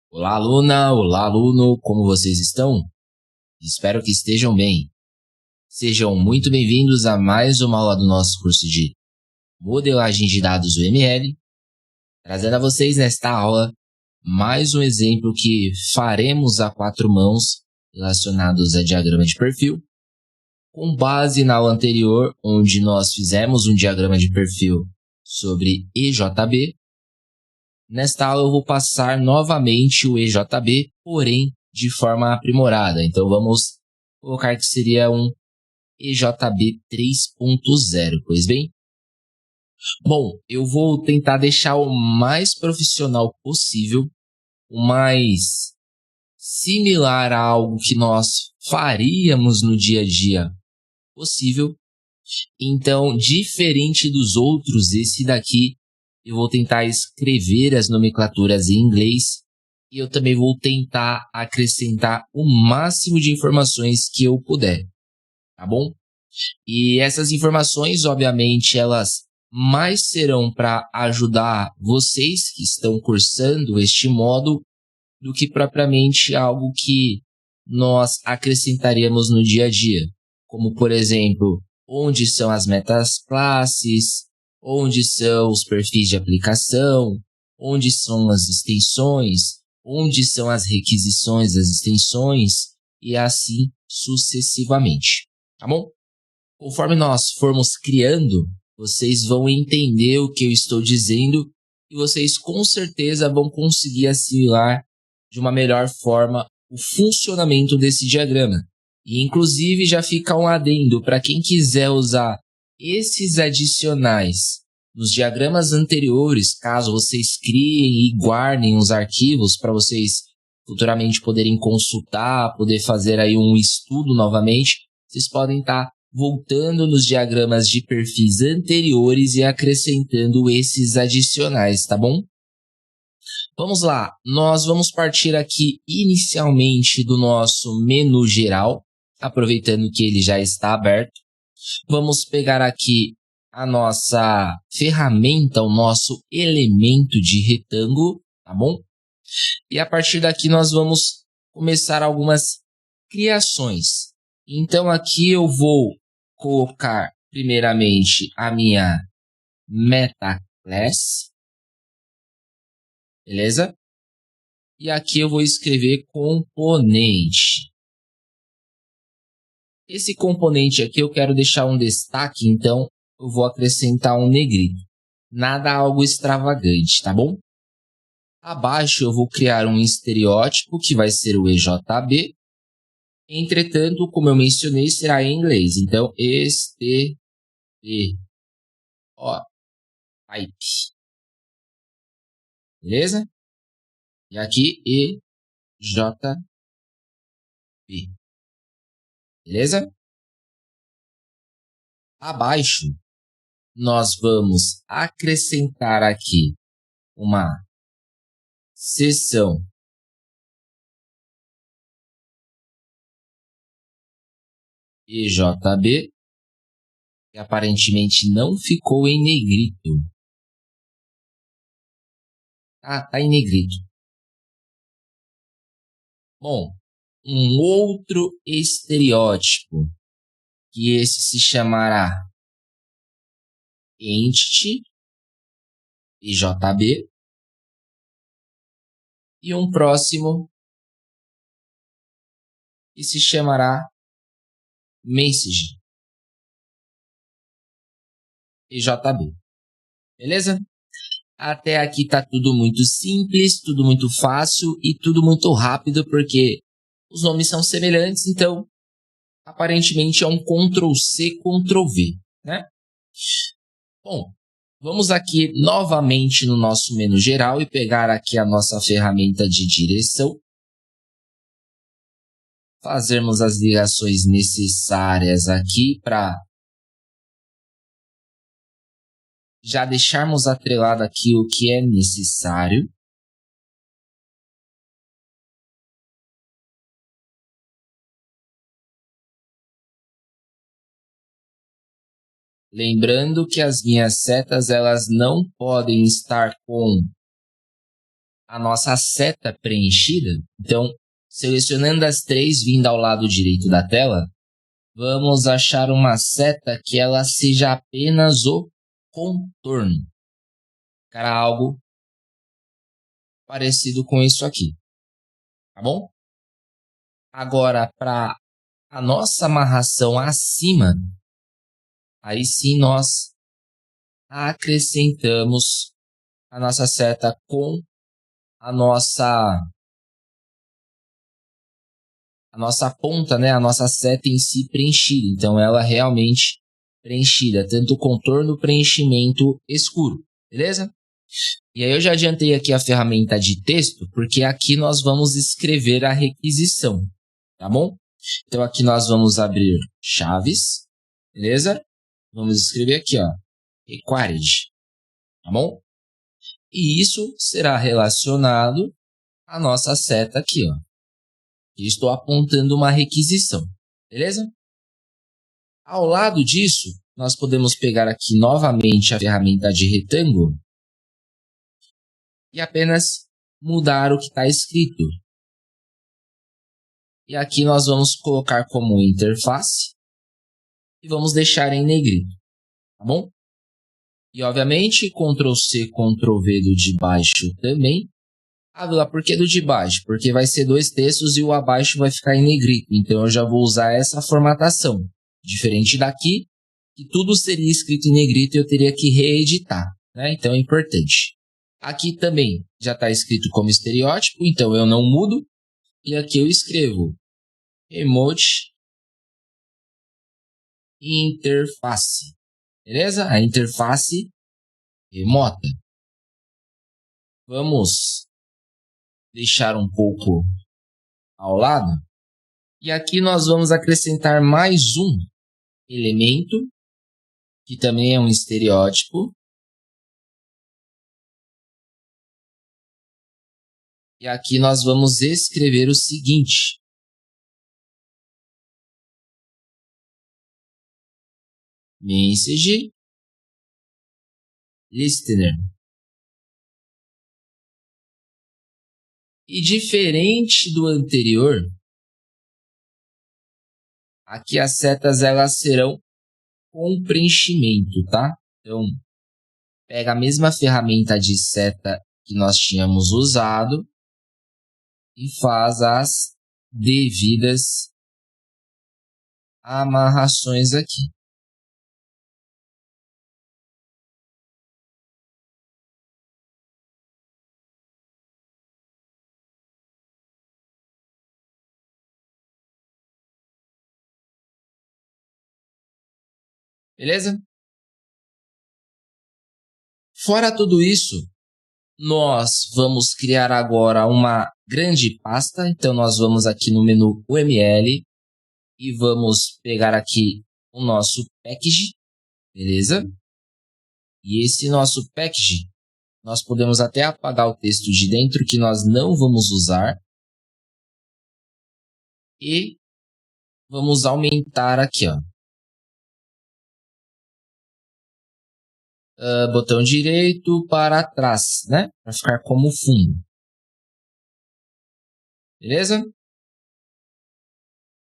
Olá, aluna! Olá, aluno! Como vocês estão? Espero que estejam bem. Sejam muito bem-vindos a mais uma aula do nosso curso de Modelagem de Dados UML, trazendo a vocês nesta aula mais um exemplo que faremos a quatro mãos relacionados a diagrama de perfil, com base na aula anterior, onde nós fizemos um diagrama de perfil sobre EJB. Nesta aula eu vou passar novamente o EJB, porém de forma aprimorada. Então vamos colocar que seria um EJB 3.0, pois bem? Bom, eu vou tentar deixar o mais profissional possível, o mais similar a algo que nós faríamos no dia a dia possível. Então, diferente dos outros, esse daqui eu vou tentar escrever as nomenclaturas em inglês e eu também vou tentar acrescentar o máximo de informações que eu puder, tá bom? E essas informações, obviamente, elas mais serão para ajudar vocês que estão cursando este módulo do que propriamente algo que nós acrescentaríamos no dia a dia, como, por exemplo, onde são as metas-classes, onde são os perfis de aplicação, onde são as extensões, onde são as requisições das extensões e assim sucessivamente, tá bom? Conforme nós formos criando, vocês vão entender o que eu estou dizendo e vocês com certeza vão conseguir assimilar de uma melhor forma o funcionamento desse diagrama. E inclusive já fica um adendo para quem quiser usar esses adicionais nos diagramas anteriores, caso vocês criem e guardem os arquivos para vocês futuramente poderem consultar, poder fazer aí um estudo novamente, vocês podem estar voltando nos diagramas de perfis anteriores e acrescentando esses adicionais, tá bom? Vamos lá, nós vamos partir aqui inicialmente do nosso menu geral, aproveitando que ele já está aberto. Vamos pegar aqui a nossa ferramenta, o nosso elemento de retângulo, tá bom? E a partir daqui nós vamos começar algumas criações. Então aqui eu vou colocar primeiramente a minha meta class, beleza? E aqui eu vou escrever componente. Esse componente aqui eu quero deixar um destaque, então eu vou acrescentar um negrito. Nada algo extravagante, tá bom? Abaixo eu vou criar um estereótipo que vai ser o EJB. Entretanto, como eu mencionei, será em inglês. Então, type. Beleza? E aqui EJB. Beleza? Abaixo, nós vamos acrescentar aqui uma seção EJB, que aparentemente não ficou em negrito. Tá em negrito. Bom, um outro estereótipo, que esse se chamará Entity, EJB, e um próximo que se chamará Message, EJB. Beleza? Até aqui está tudo muito simples, tudo muito fácil e tudo muito rápido, porque os nomes são semelhantes, então aparentemente é um Ctrl+C, Ctrl+V, né? Bom, vamos aqui novamente no nosso menu geral e pegar aqui a nossa ferramenta de direção. Fazermos as ligações necessárias aqui para já deixarmos atrelado aqui o que é necessário. Lembrando que as minhas setas elas não podem estar com a nossa seta preenchida. Então, selecionando as 3 vindo ao lado direito da tela, vamos achar uma seta que ela seja apenas o contorno. Ficará algo parecido com isso aqui, tá bom? Agora, para a nossa amarração acima, aí sim nós acrescentamos a nossa seta com a nossa ponta, né? A nossa seta em si preenchida. Então, ela realmente preenchida, tanto o contorno, preenchimento escuro, beleza? E aí eu já adiantei aqui a ferramenta de texto, porque aqui nós vamos escrever a requisição, tá bom? Então, aqui nós vamos abrir chaves, beleza? Vamos escrever aqui, ó, required, tá bom? E isso será relacionado à nossa seta aqui, ó. Estou apontando uma requisição, beleza? Ao lado disso, nós podemos pegar aqui novamente a ferramenta de retângulo e apenas mudar o que está escrito. E aqui nós vamos colocar como interface e vamos deixar em negrito, tá bom? E obviamente, Ctrl+C, Ctrl+V do de baixo também. Ah, por que do de baixo? Porque vai ser 2 textos e o abaixo vai ficar em negrito. Então, eu já vou usar essa formatação. Diferente daqui, que tudo seria escrito em negrito e eu teria que reeditar, né? Então, é importante. Aqui também já está escrito como estereótipo, então eu não mudo. E aqui eu escrevo Remote Interface. Beleza? A interface remota. Vamos deixar um pouco ao lado. E aqui nós vamos acrescentar mais um elemento, que também é um estereótipo. E aqui nós vamos escrever o seguinte. Message Listener. E diferente do anterior, aqui as setas elas serão com preenchimento, tá? Então, pega a mesma ferramenta de seta que nós tínhamos usado e faz as devidas amarrações aqui. Beleza? Fora tudo isso, nós vamos criar agora uma grande pasta. Então, nós vamos aqui no menu UML e vamos pegar aqui o nosso package, beleza? E esse nosso package, nós podemos até apagar o texto de dentro que nós não vamos usar. E vamos aumentar aqui, ó. Botão direito para trás, né? Para ficar como fundo. Beleza?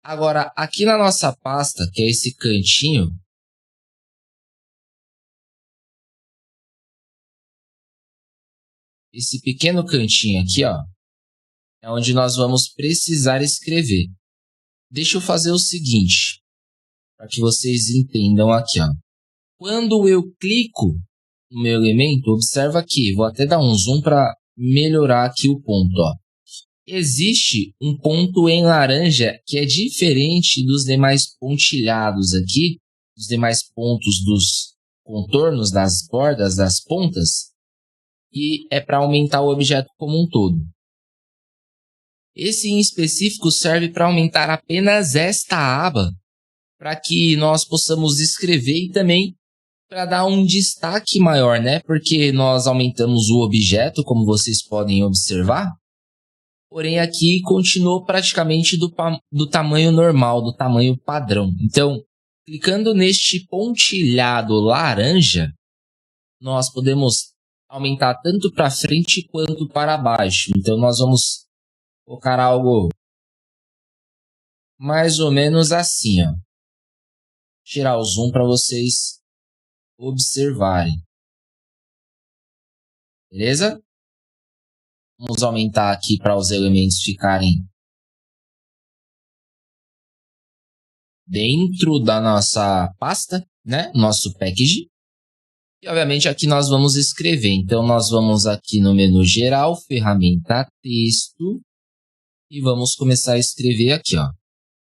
Agora, aqui na nossa pasta, que é esse cantinho, esse pequeno cantinho aqui, ó, é onde nós vamos precisar escrever. Deixa eu fazer o seguinte, para que vocês entendam aqui, ó. Quando eu clico no meu elemento, observa aqui, vou até dar um zoom para melhorar aqui o ponto, ó. Existe um ponto em laranja que é diferente dos demais pontilhados aqui, dos demais pontos dos contornos, das bordas, das pontas, e é para aumentar o objeto como um todo. Esse em específico serve para aumentar apenas esta aba, para que nós possamos escrever e também para dar um destaque maior, né? Porque nós aumentamos o objeto, como vocês podem observar, porém aqui continuou praticamente do tamanho normal, do tamanho padrão. Então, clicando neste pontilhado laranja, nós podemos aumentar tanto para frente quanto para baixo. Então, nós vamos colocar algo mais ou menos assim, ó. Tirar o zoom para vocês observarem. Beleza? Vamos aumentar aqui para os elementos ficarem dentro da nossa pasta, né? Nosso package. E, obviamente, aqui nós vamos escrever. Então, nós vamos aqui no menu geral, ferramenta texto. E vamos começar a escrever aqui, ó.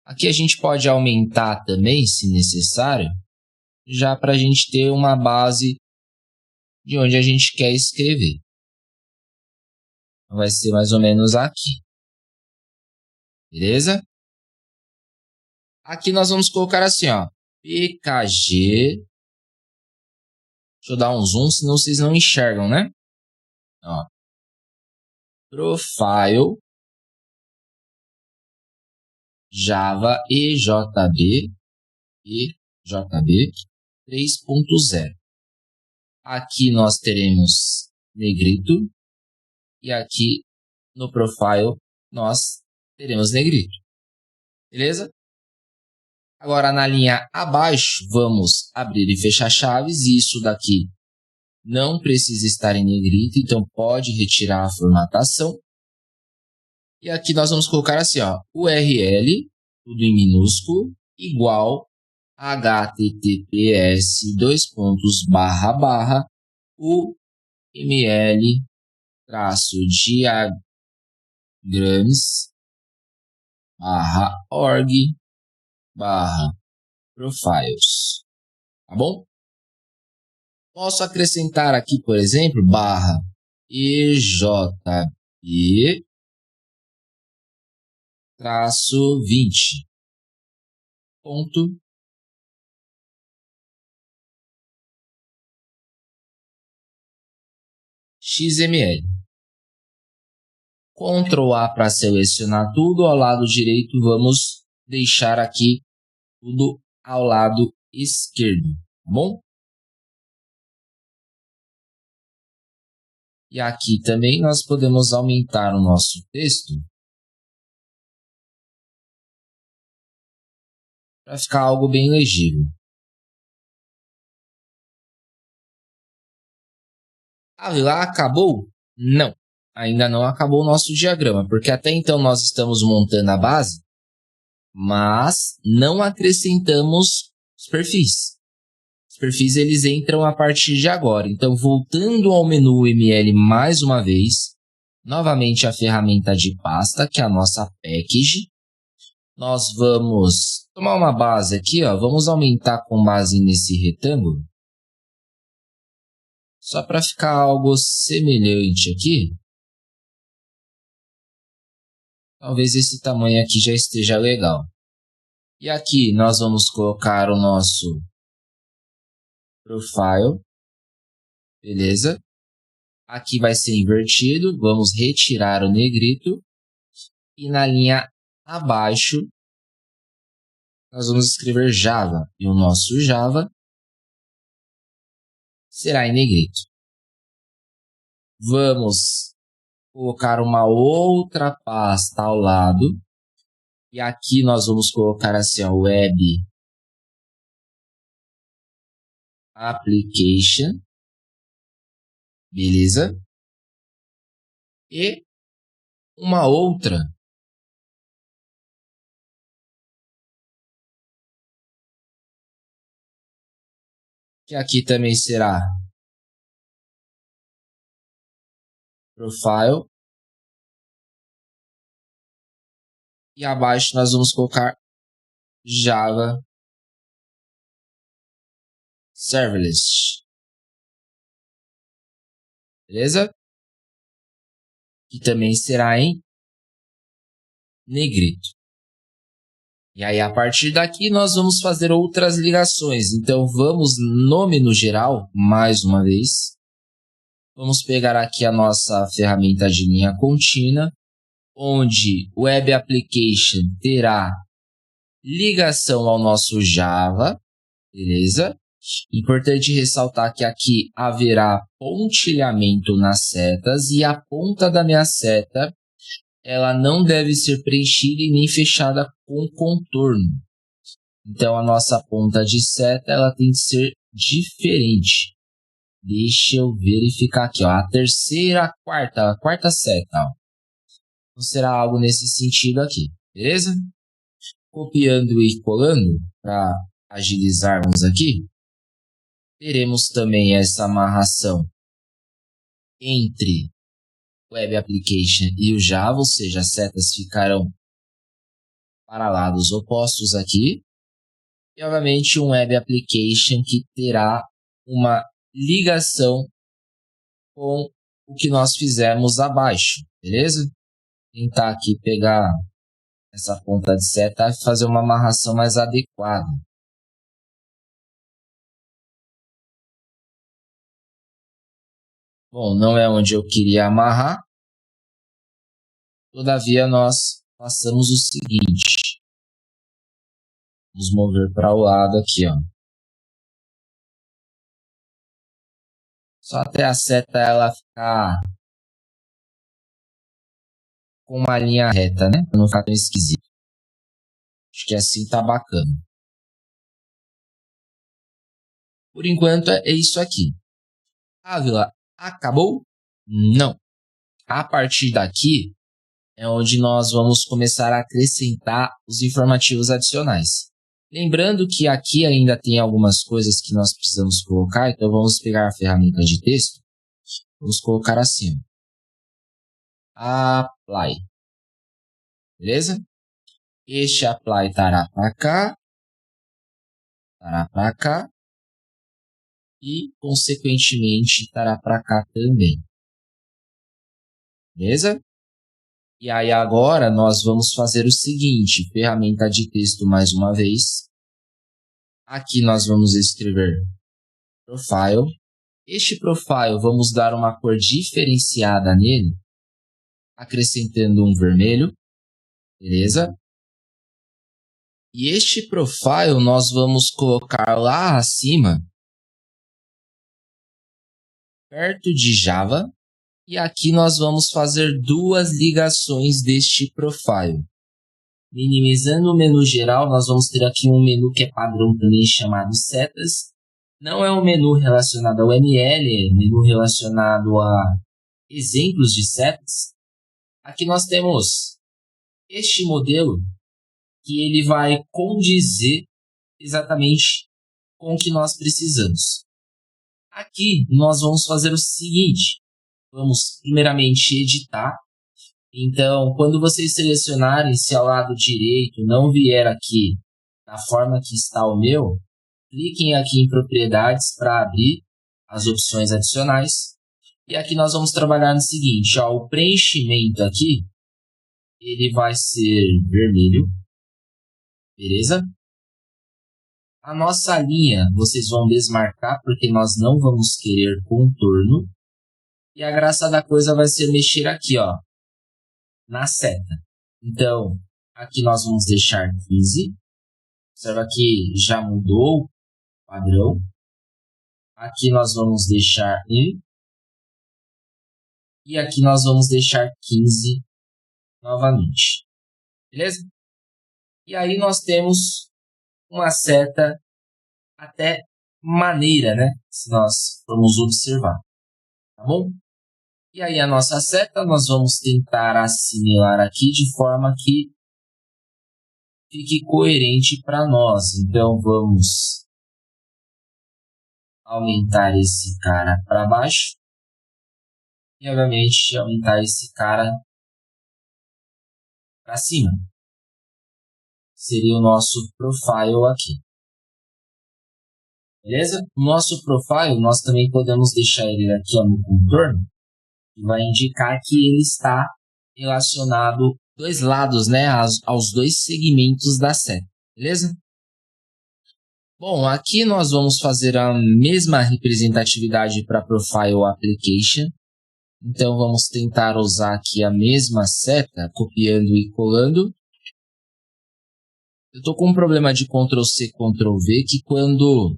Aqui a gente pode aumentar também, se necessário, já para a gente ter uma base de onde a gente quer escrever. Então, vai ser mais ou menos aqui. Beleza? Aqui nós vamos colocar assim, ó, PKG. Deixa eu dar um zoom, senão vocês não enxergam, né? Ó, Profile, Java EJB 3.0. Aqui nós teremos negrito e aqui no Profile nós teremos negrito. Beleza? Agora, na linha abaixo, vamos abrir e fechar chaves. E isso daqui não precisa estar em negrito, então pode retirar a formatação. E aqui nós vamos colocar assim, ó, URL, tudo em minúsculo, igual https://uml-diagrams/profiles. Tá bom? Posso acrescentar aqui, por exemplo, /EJB-20. Ponto. XML. Ctrl A para selecionar tudo. Ao lado direito, vamos deixar aqui tudo ao lado esquerdo. Tá bom? E aqui também nós podemos aumentar o nosso texto para ficar algo bem legível. Lá acabou? Não, ainda não acabou o nosso diagrama, porque até então nós estamos montando a base, mas não acrescentamos os perfis. Os perfis eles entram a partir de agora. Então, voltando ao menu ML mais uma vez, novamente a ferramenta de pasta, que é a nossa package. Nós vamos tomar uma base aqui, ó, vamos aumentar com base nesse retângulo. Só para ficar algo semelhante aqui. Talvez esse tamanho aqui já esteja legal. E aqui nós vamos colocar o nosso profile. Beleza? Aqui vai ser invertido. Vamos retirar o negrito. E na linha abaixo, nós vamos escrever Java. E o nosso Java será em negrito. Vamos colocar uma outra pasta ao lado. E aqui nós vamos colocar assim, ó, Web Application. Beleza? E uma outra que aqui também será Profile. E abaixo nós vamos colocar Java Serverless. Beleza? Que também será em negrito. E aí, a partir daqui, nós vamos fazer outras ligações. Então, vamos no menu geral, mais uma vez. Vamos pegar aqui a nossa ferramenta de linha contínua, onde o Web Application terá ligação ao nosso Java, beleza? Importante ressaltar que aqui haverá pontilhamento nas setas e a ponta da minha seta ela não deve ser preenchida e nem fechada com contorno. Então, a nossa ponta de seta ela tem que ser diferente. Deixa eu verificar aqui, ó, a terceira, a quarta seta. Ó. Então, será algo nesse sentido aqui, beleza? Copiando e colando para agilizarmos aqui. Teremos também essa amarração entre o Web Application e o Java, ou seja, as setas ficarão para lados opostos aqui. E, obviamente, um Web Application que terá uma ligação com o que nós fizemos abaixo, beleza? Tentar aqui pegar essa ponta de seta e fazer uma amarração mais adequada. Bom, não é onde eu queria amarrar. Todavia, nós passamos o seguinte. Vamos mover para o lado aqui, ó. Só até a seta ela ficar com uma linha reta, né? Para não ficar tão esquisito. Acho que assim tá bacana. Por enquanto é isso aqui. Ávila, acabou? Não. A partir daqui é onde nós vamos começar a acrescentar os informativos adicionais. Lembrando que aqui ainda tem algumas coisas que nós precisamos colocar, então vamos pegar a ferramenta de texto, vamos colocar assim, apply, beleza? Este apply estará para cá e, consequentemente, estará para cá também, beleza? E aí agora nós vamos fazer o seguinte, ferramenta de texto mais uma vez. Aqui nós vamos escrever profile. Este profile vamos dar uma cor diferenciada nele, acrescentando um vermelho, beleza? E este profile nós vamos colocar lá acima, perto de Java. E aqui nós vamos fazer duas ligações deste profile. Minimizando o menu geral, nós vamos ter aqui um menu que é padrão também chamado setas. Não é um menu relacionado ao ML, é um menu relacionado a exemplos de setas. Aqui nós temos este modelo que ele vai condizer exatamente com o que nós precisamos. Aqui nós vamos fazer o seguinte. Vamos primeiramente editar. Então, quando vocês selecionarem, se ao lado direito não vier aqui da forma que está o meu, cliquem aqui em propriedades para abrir as opções adicionais. E aqui nós vamos trabalhar no seguinte, ó, o preenchimento aqui, ele vai ser vermelho, beleza? A nossa linha, vocês vão desmarcar porque nós não vamos querer contorno. E a graça da coisa vai ser mexer aqui, ó, na seta. Então, aqui nós vamos deixar 15. Observa que já mudou o padrão. Aqui nós vamos deixar 1. E aqui nós vamos deixar 15 novamente. Beleza? E aí nós temos uma seta até maneira, né? Se nós formos observar. Tá bom? E aí a nossa seta nós vamos tentar assimilar aqui de forma que fique coerente para nós. Então vamos aumentar esse cara para baixo e obviamente aumentar esse cara para cima. Seria o nosso profile aqui. Beleza? O nosso profile nós também podemos deixar ele aqui ó, no contorno. Que vai indicar que ele está relacionado dois lados, né, aos dois segmentos da seta, beleza? Bom, aqui nós vamos fazer a mesma representatividade para Profile Application. Então, vamos tentar usar aqui a mesma seta, copiando e colando. Eu estou com um problema de Ctrl+C, Ctrl+V, que quando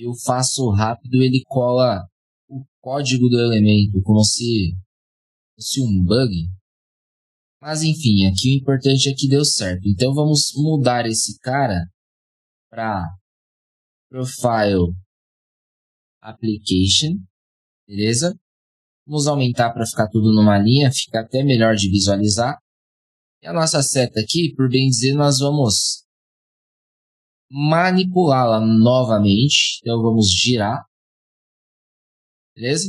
eu faço rápido, ele cola o código do elemento, como se fosse um bug. Mas enfim, aqui o importante é que deu certo. Então vamos mudar esse cara para Profile Application, beleza? Vamos aumentar para ficar tudo numa linha, fica até melhor de visualizar. E a nossa seta aqui, por bem dizer, nós vamos manipulá-la novamente. Então vamos girar, beleza?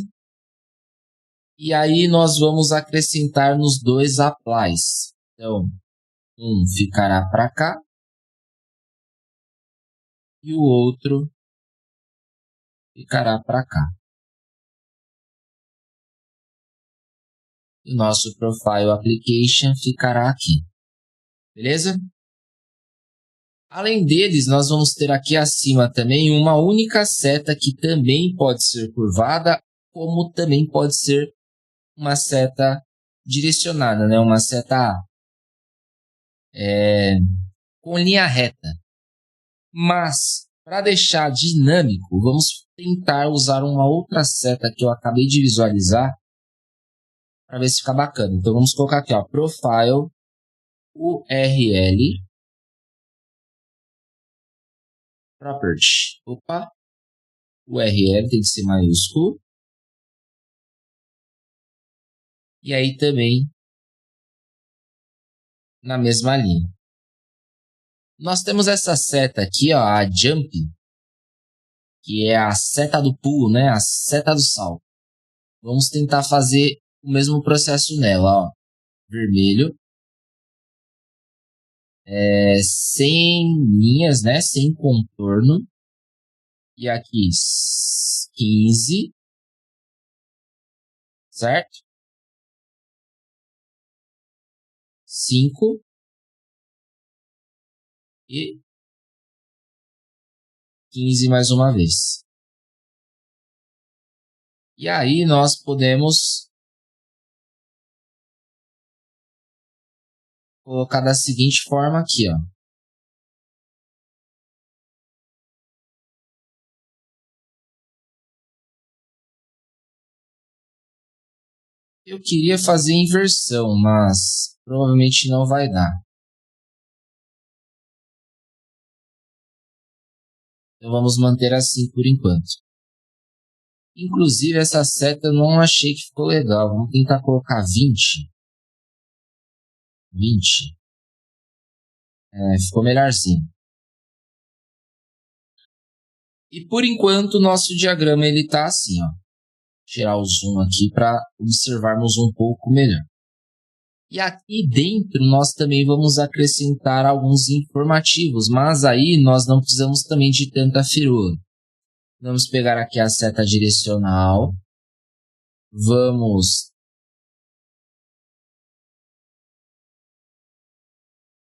E aí nós vamos acrescentar nos dois applies. Então, um ficará para cá e o outro ficará para cá. E o nosso Profile Application ficará aqui. Beleza? Além deles, nós vamos ter aqui acima também uma única seta que também pode ser curvada, como também pode ser uma seta direcionada, né? Uma seta com linha reta. Mas, para deixar dinâmico, vamos tentar usar uma outra seta que eu acabei de visualizar para ver se fica bacana. Então, vamos colocar aqui, ó, Profile URL Property. Opa! URL tem que ser maiúsculo. E aí também na mesma linha. Nós temos essa seta aqui, ó, a Jump, que é a seta do pulo, né? A seta do salto. Vamos tentar fazer o mesmo processo nela, ó. Vermelho. Sem linhas, né? Sem contorno. E aqui 15. Certo? 5. E 15 mais uma vez. E aí nós podemos colocar da seguinte forma aqui, ó. Eu queria fazer inversão, mas provavelmente não vai dar. Então vamos manter assim por enquanto. Inclusive essa seta eu não achei que ficou legal. Vamos tentar colocar 20. 20. Ficou melhorzinho. E por enquanto o nosso diagrama ele tá assim, ó. Vou tirar o zoom aqui para observarmos um pouco melhor. E aqui dentro nós também vamos acrescentar alguns informativos, mas aí nós não precisamos também de tanta firula. Vamos pegar aqui a seta direcional. Vamos...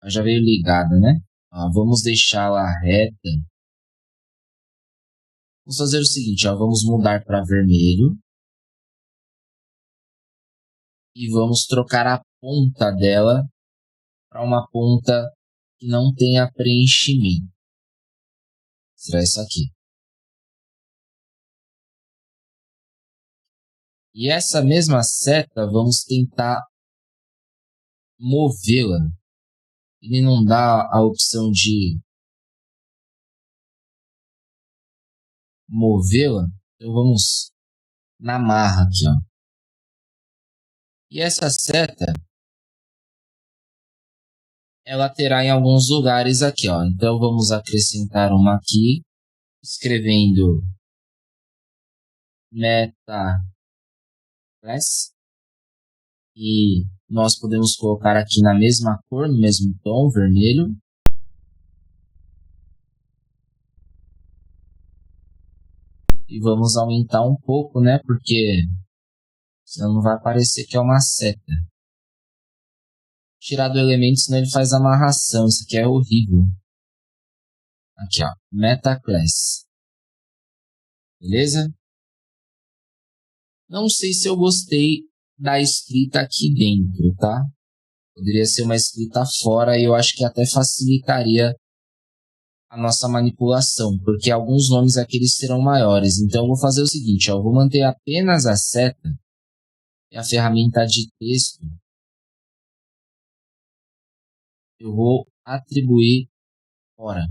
Já veio ligada, né? Ó, vamos deixá-la reta. Vamos fazer o seguinte, ó, vamos mudar para vermelho. E vamos trocar a ponta dela para uma ponta que não tenha preenchimento. Será essa aqui. E essa mesma seta, vamos tentar movê-la. Ele não dá a opção de movê-la. Então vamos na marra aqui, ó. E essa seta, ela terá em alguns lugares aqui, ó. Então vamos acrescentar uma aqui, escrevendo meta class. E nós podemos colocar aqui na mesma cor, no mesmo tom, vermelho. E vamos aumentar um pouco, né? Porque senão não vai parecer que é uma seta. Tirar do elemento, senão ele faz amarração. Isso aqui é horrível. Aqui, ó. Meta class. Beleza? Não sei se eu gostei da escrita aqui dentro, tá? Poderia ser uma escrita fora e eu acho que até facilitaria a nossa manipulação, porque alguns nomes aqui eles serão maiores. Então eu vou fazer o seguinte, ó, eu vou manter apenas a seta e a ferramenta de texto. Eu vou atribuir fora.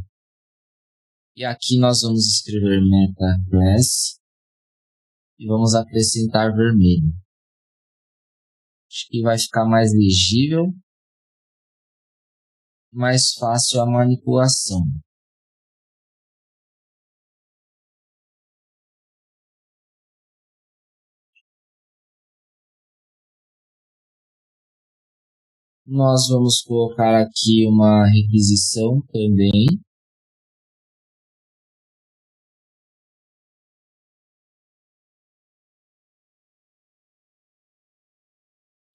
E aqui nós vamos escrever meta class e vamos acrescentar vermelho. Acho que vai ficar mais legível, mais fácil a manipulação. Nós vamos colocar aqui uma requisição também.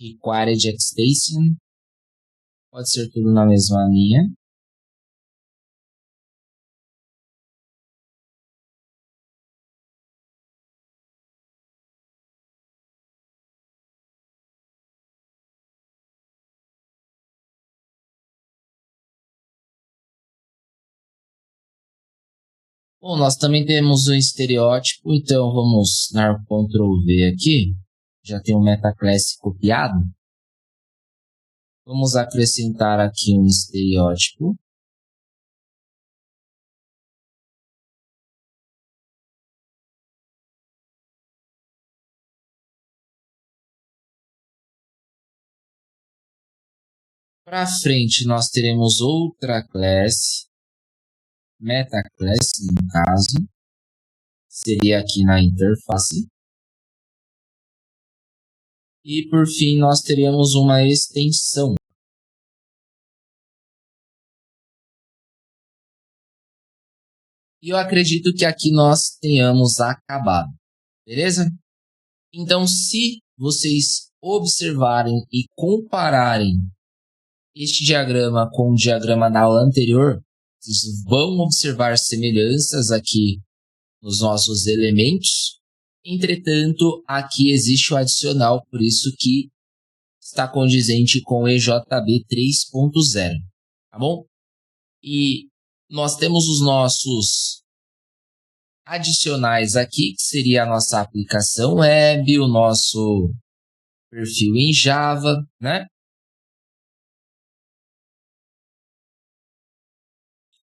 Required extension. Pode ser tudo na mesma linha. Bom, nós também temos um estereótipo, então vamos dar Ctrl V aqui. Já tem o metaclass copiado. Vamos acrescentar aqui um estereótipo. Para frente, nós teremos outra classe, metaclass, no caso, seria aqui na interface. E por fim, nós teremos uma extensão. E eu acredito que aqui nós tenhamos acabado, beleza? Então, se vocês observarem e compararem este diagrama com o diagrama da aula anterior, vocês vão observar semelhanças aqui nos nossos elementos. Entretanto, aqui existe o adicional, por isso que está condizente com o EJB 3.0, tá bom? E nós temos os nossos adicionais aqui, que seria a nossa aplicação web, o nosso perfil em Java, né?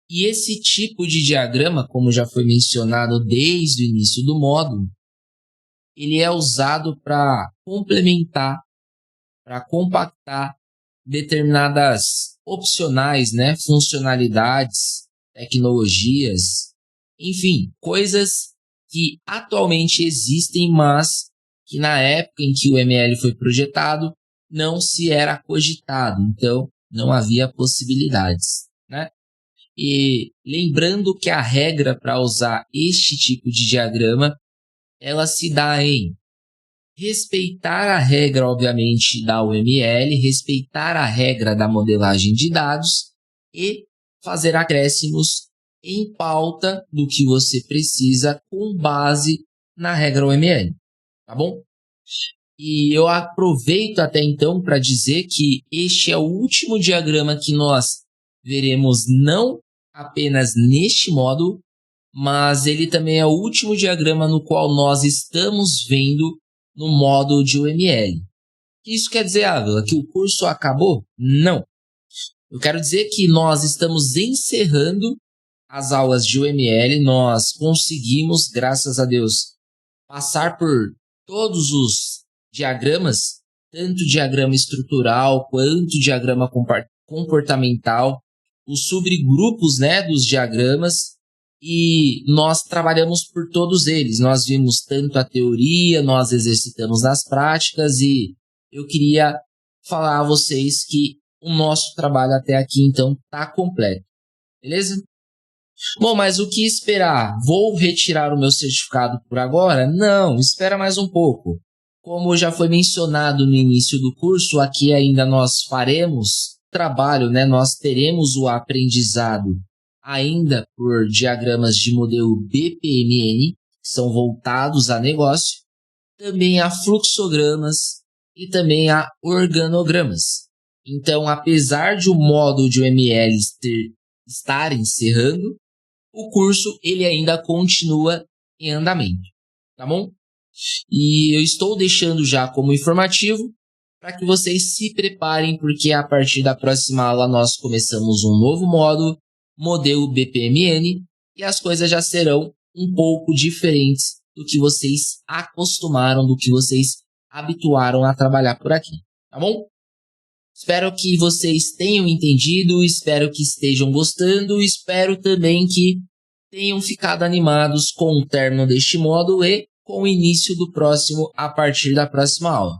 E esse tipo de diagrama, como já foi mencionado desde o início do módulo, ele é usado para complementar, para compactar determinadas opcionais, né? Funcionalidades, tecnologias, enfim, coisas que atualmente existem, mas que na época em que o ML foi projetado, não se era cogitado, então não havia possibilidades, né? E lembrando que a regra para usar este tipo de diagrama, ela se dá em respeitar a regra, obviamente, da UML, respeitar a regra da modelagem de dados e fazer acréscimos em pauta do que você precisa com base na regra UML, tá bom? E eu aproveito até então para dizer que este é o último diagrama que nós veremos não apenas neste módulo, mas ele também é o último diagrama no qual nós estamos vendo no módulo de UML. Isso quer dizer, Ávila, que o curso acabou? Não. Eu quero dizer que nós estamos encerrando as aulas de UML, nós conseguimos, graças a Deus, passar por todos os diagramas, tanto diagrama estrutural quanto diagrama comportamental, os subgrupos, né, dos diagramas, e nós trabalhamos por todos eles. Nós vimos tanto a teoria, nós exercitamos nas práticas, e eu queria falar a vocês que o nosso trabalho até aqui, então, está completo. Beleza? Bom, mas o que esperar? Vou retirar o meu certificado por agora? Não, espera mais um pouco. Como já foi mencionado no início do curso, aqui ainda nós faremos trabalho, né? Nós teremos o aprendizado ainda por diagramas de modelo BPMN, que são voltados a negócio, também a fluxogramas e também a organogramas. Então, apesar de o módulo de UML estar encerrando, o curso ele ainda continua em andamento, tá bom? E eu estou deixando já como informativo para que vocês se preparem, porque a partir da próxima aula nós começamos um novo módulo, modelo BPMN, e as coisas já serão um pouco diferentes do que vocês acostumaram, do que vocês habituaram a trabalhar por aqui, tá bom? Espero que vocês tenham entendido, espero que estejam gostando, espero também que tenham ficado animados com o término deste módulo e com o início do próximo a partir da próxima aula.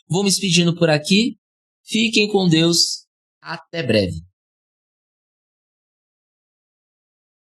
Vou me despedindo por aqui, fiquem com Deus, até breve.